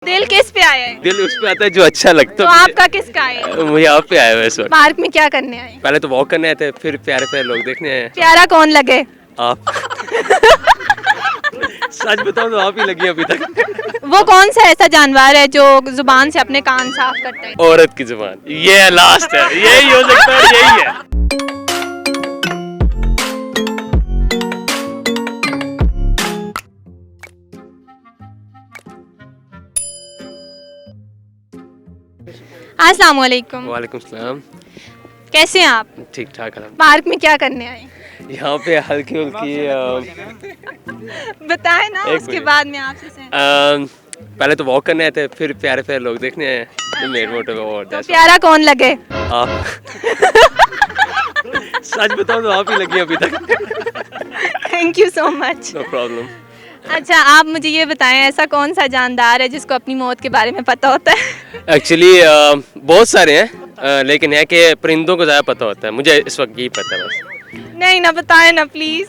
दिल किस पे आया है? दिल उस पे आता है जो अच्छा लगता तो है। आपका किसका है? मुझे आप पे आया हुआ है इस वक्त। पार्क में क्या करने आए? पहले तो वॉक करने आए थे, फिर प्यारे प्यारे लोग देखने आए। प्यारा कौन लगे? आप सच बताओ तो आप ही लगी अभी तक। वो कौन सा ऐसा जानवर है जो जुबान से अपने कान साफ करता है? औरत की जुबान, ये लास्ट है, यही हो सकता है, यही है। अस्सलाम वालेकुम। वालेकुम सलाम। कैसे हैं आप? ठीक ठाक है। पार्क में क्या करने आए? यहाँ पे हल्की हल्की बताएं ना, एक उसके मिनट। बाद में आपसे पहले तो वॉक करने आए थे, फिर प्यारे प्यारे लोग देखने आए। मेरे मोटे और तो प्यारा कौन लगे? आप सच बताओ तो आप ही लगी अभी तक। Thank you so much. No problem. अच्छा, आप मुझे ये बताएं, ऐसा कौन सा जानदार है जिसको अपनी मौत के बारे में पता होता है? एक्चुअली बहुत सारे हैं, लेकिन है कि परिंदों को ज़्यादा पता होता है। मुझे इस वक्त यही पता है बस। नहीं ना, बताएं ना प्लीज।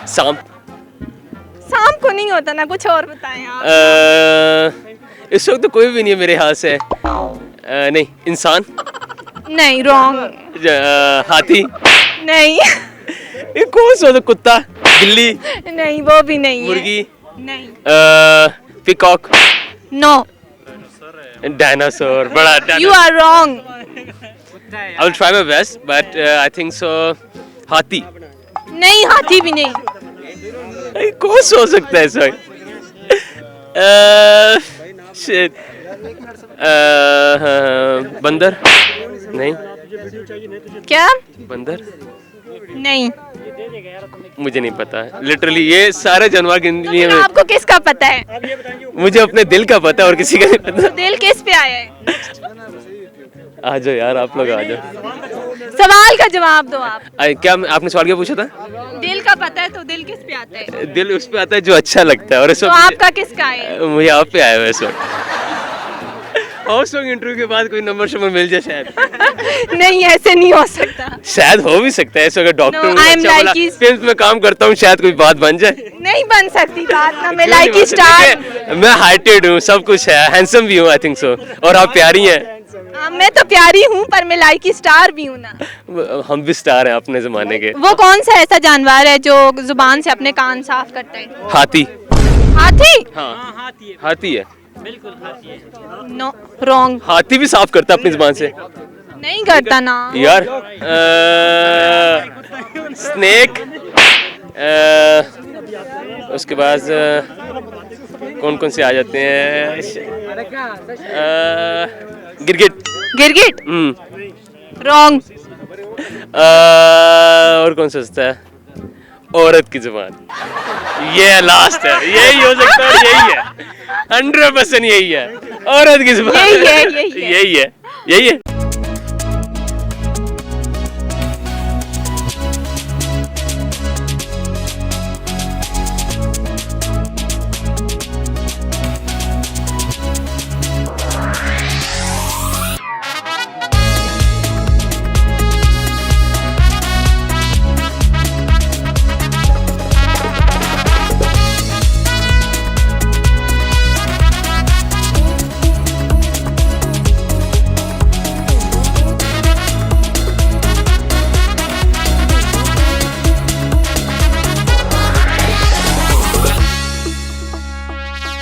सांप। सांप को नहीं होता ना, कुछ और बताएं आप। इस वक्त तो कोई भी नहीं है मेरे ख्याल से। नहीं, इंसान। नहीं, रॉन्ग। हाथी। नहीं। ये कौन सा होता? कुत्ता, बिल्ली, नहीं, वो भी नहीं है। मुर्गी, नहीं। Peacock, no, dinosaur. बड़ा you are wrong. I will try my best, but I think so. हाथी। नहीं, हाथी भी नहीं। अरे कौन सा हो सकता है सर? Shit. बंदर। नहीं। क्या? बंदर। नहीं। मुझे नहीं पता, लिटरली ये सारे जानवर के तो लिए फिर आपको किसका पता है? मुझे अपने दिल का पता है और किसी का नहीं पता। तो दिल किस पे आया है? आ जाओ यार, आप लोग आ जाओ। सवाल का जवाब दो आप। क्या आपने सवाल क्या पूछा था? दिल का पता है तो दिल किस पे आता है? दिल उस पे आता है जो अच्छा लगता है, और इस तो वक्त आपका किसका है? मुझे आप पे आया हुआ है इस वक्त। और उस वक्त इंटरव्यू के बाद कोई नंबर शंबर मिल जाए शायद। नहीं, ऐसे नहीं हो सकता। शायद हो भी सकता है, ऐसे अगर doctor No, I am like film में काम करता हूँ, शायद कोई बात बन जाए। नहीं बन सकती बात ना, मैं क्यों नहीं लाइकी बन सकती? स्टार। देखिए, मैं हाइटेड हूँ, सब कुछ है, हैंडसम भी हूँ, आई थिंक सो, और आप प्यारी हैं। मैं तो प्यारी हूँ, पर मैं लाइकी स्टार भी हूँ ना। हम भी स्टार हैं अपने जमाने के। वो कौन सा ऐसा जानवर है जो जुबान से अपने कान साफ करता है? हाथी। हाथी? हाँ, हाथी है। No, wrong. हाथी भी साफ करता है अपनी जुबान से। नहीं करता ना यार स्नेक। उसके बाद कौन कौन से आ जाते हैं? गिरगिट। गिरगिट? रॉन्ग। और कौन सा होता है? औरत की जुबान, ये लास्ट है, यही हो सकता है, यही है, 100% यही है, औरत की जुबान। यही है, यही है। यही है, यही है।